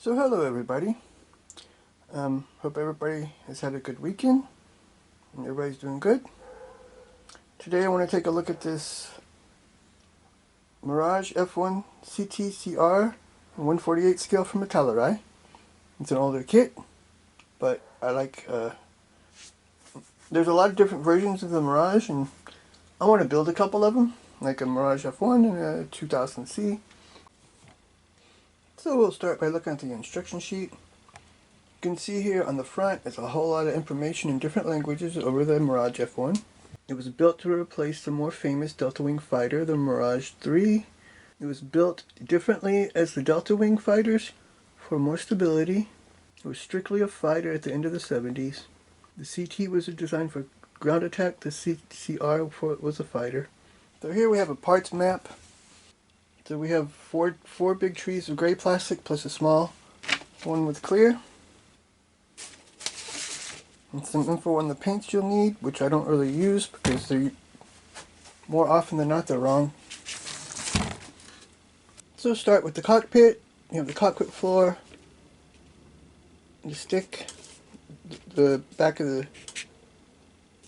So hello everybody. Hope everybody has had a good weekend and everybody's doing good. Today I want to take a look at this Mirage F1 CT CR 148 scale from Italeri. It's an older kit, but I like, there's a lot of different versions of the Mirage and I want to build a couple of them, like a Mirage F1 and a 2000C. So we'll start by looking at the instruction sheet. You can see here on the front there's a whole lot of information in different languages over the Mirage F1. It was built to replace the more famous Delta Wing fighter, the Mirage 3. It was built differently as the Delta Wing fighters for more stability. It was strictly a fighter at the end of the 70s. The CT was designed for ground attack, the CR was a fighter. So here we have a parts map. So we have four big trees of gray plastic plus a small one with clear. And some info on the paints you'll need, which I don't really use because they're more often than not they're wrong. So start with the cockpit. You have the cockpit floor, the stick, the back of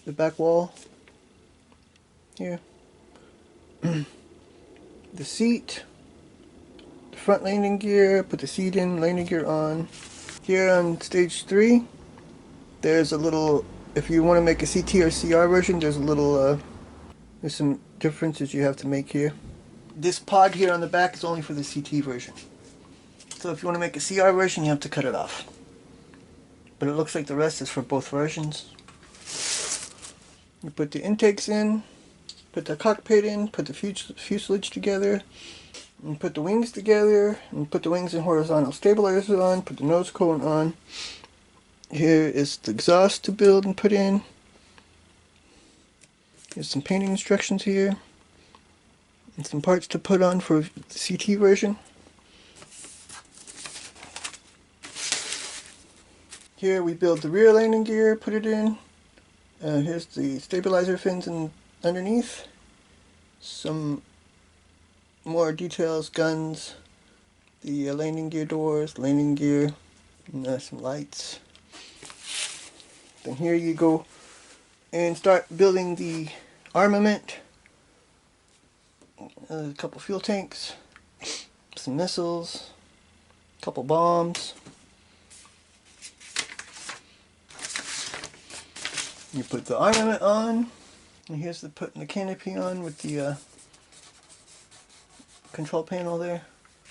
the back wall here, the seat, the front landing gear. Put the seat in, landing gear on. Here on stage 3. There's a little, if you want to make a CT or CR version, there's a little, there's some differences you have to make here. This pod here on the back is only for the CT version. So if you want to make a CR version, you have to cut it off. But it looks like the rest is for both versions. You put the intakes in, put the cockpit in, put the fuselage together, and put the wings together, and put the wings and horizontal stabilizers on, put the nose cone on. Here is the exhaust to build and put in. Here's some painting instructions here. And some parts to put on for the CT version. Here we build the rear landing gear, put it in. Here's the stabilizer fins underneath. Some more details, guns, the landing gear doors, landing gear, and some lights. Then here you go and start building the armament. A couple fuel tanks, some missiles, a couple bombs. You put the armament on, and here's putting the canopy on with the control panel there.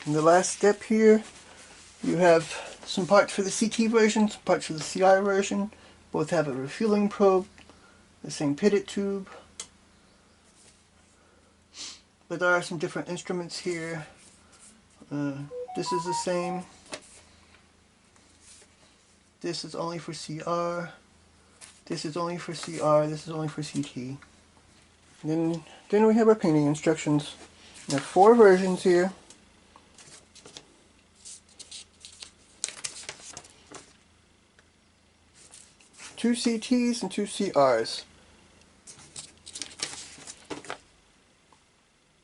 And the last step here, you have some parts for the CT version, some parts for the CI version. Both have a refueling probe, the same pitted tube. But there are some different instruments here. This is the same. This is only for CR. This is only for CR. This is only for CT. Then we have our painting instructions. We have 4 versions here. Two CTs and 2 CRs.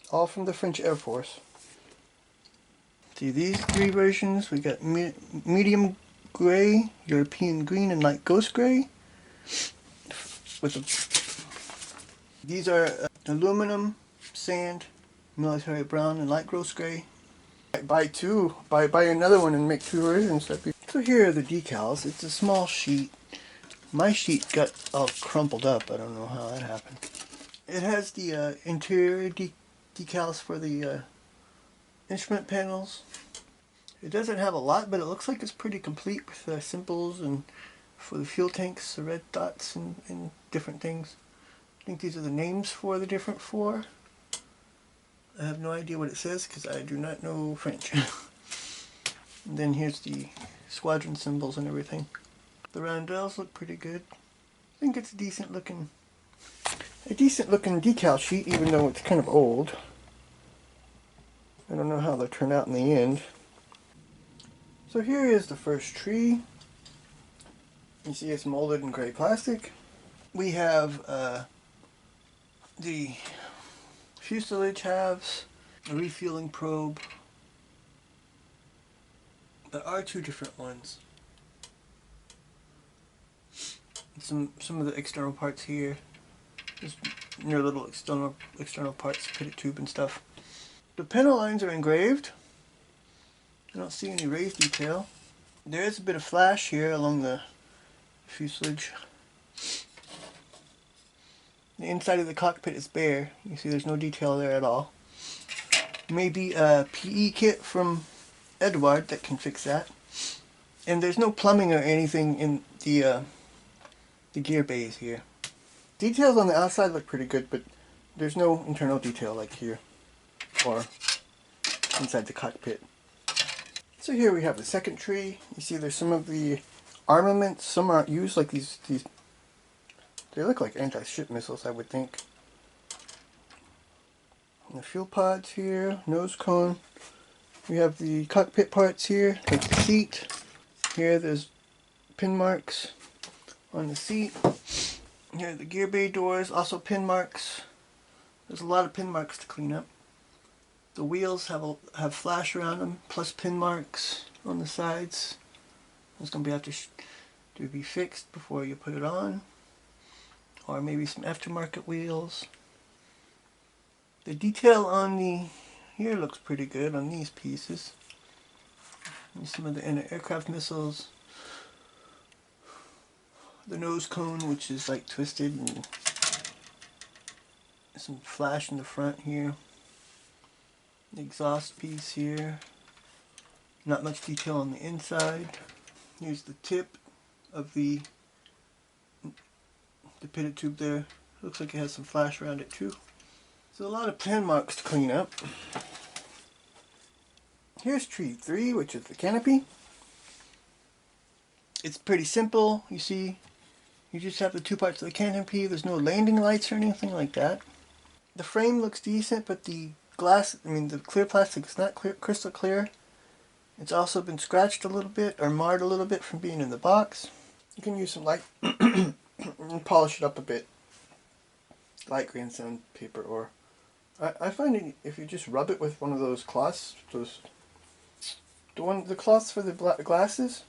All from the French Air Force. See these 3 versions, we got medium gray, European green, and light ghost gray. These are aluminum, sand, military brown, and light ghost gray. Buy another one and make 2 versions. So here are the decals. It's a small sheet. My sheet got all crumpled up. I don't know how that happened. It has the interior decals for the instrument panels. It doesn't have a lot, but it looks like it's pretty complete with symbols and for the fuel tanks, the red dots and different things. I think these are the names for the different 4. I have no idea what it says because I do not know French. And then here's the squadron symbols and everything. The roundels look pretty good. I think it's a decent looking decal sheet, even though it's kind of old. I don't know how they'll turn out in the end. So here is the first tree. You see it's molded in gray plastic. We have the fuselage halves, a refueling probe, There are two different ones. Some of the external parts here. Just near little external parts, pitted tube and stuff. The panel lines are engraved. I don't see any raised detail. There is a bit of flash here along the fuselage. The inside of the cockpit is bare. You see there's no detail there at all. Maybe a PE kit from Edward that can fix that. And there's no plumbing or anything in the gear bays here. Details on the outside look pretty good, but there's no internal detail like here or inside the cockpit. So here we have the second tree. You see there's some of the armaments. Some aren't used, like these they look like anti-ship missiles, I would think. And the fuel pods here, nose cone. We have the cockpit parts here, like the seat. Here there's pin marks on the seat. Here are the gear bay doors, also pin marks. There's a lot of pin marks to clean up. The wheels have flash around them, plus pin marks on the sides. It's going to have to be fixed before you put it on. Or maybe some aftermarket wheels. The detail on the here looks pretty good on these pieces. And some of the anti-aircraft missiles. The nose cone, which is like twisted, and some flash in the front here. The exhaust piece here. Not much detail on the inside. Here's the tip of the pitted tube there. Looks like it has some flash around it too. So a lot of pin marks to clean up. Here's tree 3, which is the canopy. It's pretty simple. You see, you just have the two parts of the canopy. There's no landing lights or anything like that. The frame looks decent, but the glass, the clear plastic is not crystal clear. It's also been scratched a little bit or marred a little bit from being in the box. You can use some light and polish it up a bit. Light green sandpaper, or I find if you just rub it with one of those cloths, the cloths for the glasses,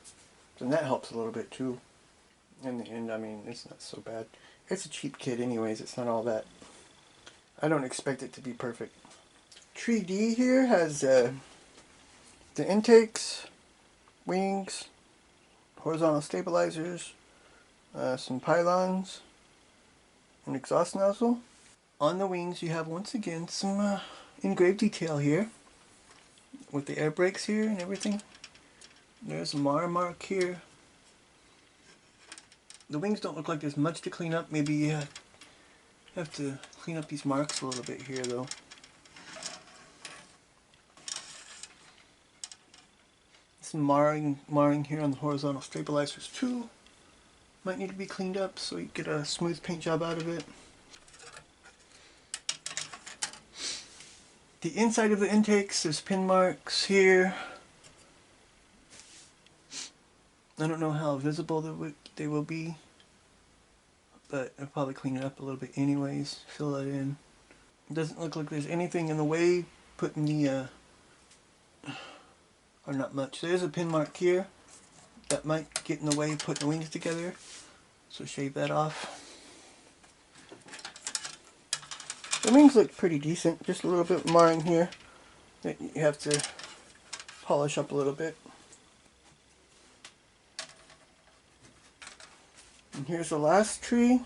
then that helps a little bit too. In the end, it's not so bad. It's a cheap kit anyways, it's not all that. I don't expect it to be perfect. Tree D here has the intakes, wings, horizontal stabilizers, some pylons, an exhaust nozzle. On the wings you have once again some engraved detail here with the air brakes here and everything. There's a Mara mark here. The wings don't look like there's much to clean up. Maybe you have to clean up these marks a little bit here though. Some marring here on the horizontal stabilizers too. Might need to be cleaned up so you get a smooth paint job out of it. The inside of the intakes, there's pin marks here. I don't know how visible they will be, but I'll probably clean it up a little bit anyways, fill that in. It doesn't look like there's anything in the way putting the, or not much. There's a pin mark here that might get in the way putting the wings together, so shave that off. The wings look pretty decent, just a little bit of marring here that you have to polish up a little bit. And here's the last tree.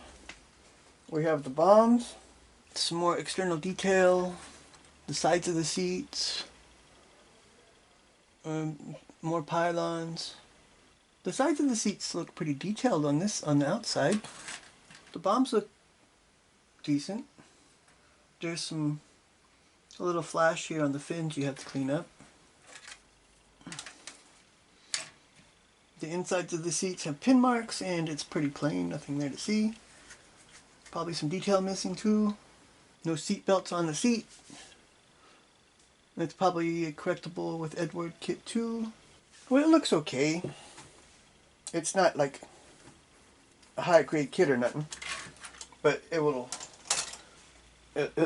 We have the bombs, some more external detail, the sides of the seats, more pylons. The sides of the seats look pretty detailed on the outside. The bombs look decent. There's a little flash here on the fins you have to clean up. The insides of the seats have pin marks and it's pretty plain, nothing there to see. Probably some detail missing too. No seat belts on the seat. It's probably correctable with Edward Kit 2. Well, it looks okay. It's not like a high grade kit or nothing, but it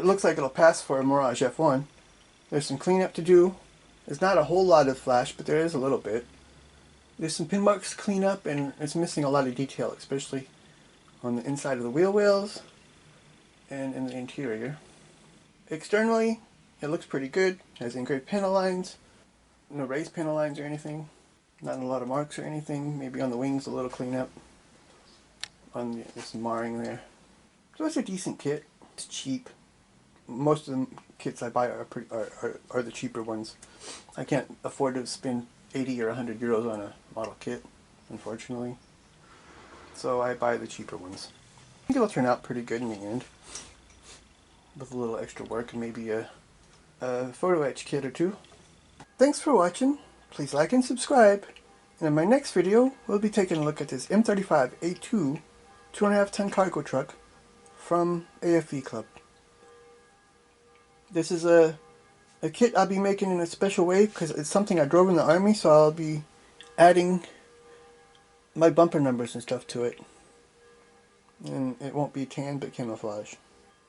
looks like it'll pass for a Mirage F1. There's some cleanup to do. There's not a whole lot of flash, but there is a little bit. There's some pin marks to clean up, and it's missing a lot of detail, especially on the inside of the wheel wells and in the interior. Externally, it looks pretty good. It has engraved panel lines, no raised panel lines or anything, not a lot of marks or anything. Maybe on the wings a little cleanup. There's some marring there. So it's a decent kit. It's cheap. Most of the kits I buy are the cheaper ones. I can't afford to spend 80 or 100 euros on a model kit, unfortunately. So I buy the cheaper ones. I think it'll turn out pretty good in the end, with a little extra work and maybe a photo etch kit or two. Thanks for watching. Please like and subscribe. And in my next video, we'll be taking a look at this M35A2 2.5 ton cargo truck from AFV Club. This is a kit I'll be making in a special way because it's something I drove in the army, so I'll be adding my bumper numbers and stuff to it. And it won't be tan but camouflage.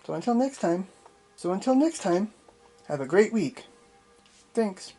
So until next time, have a great week. Thanks.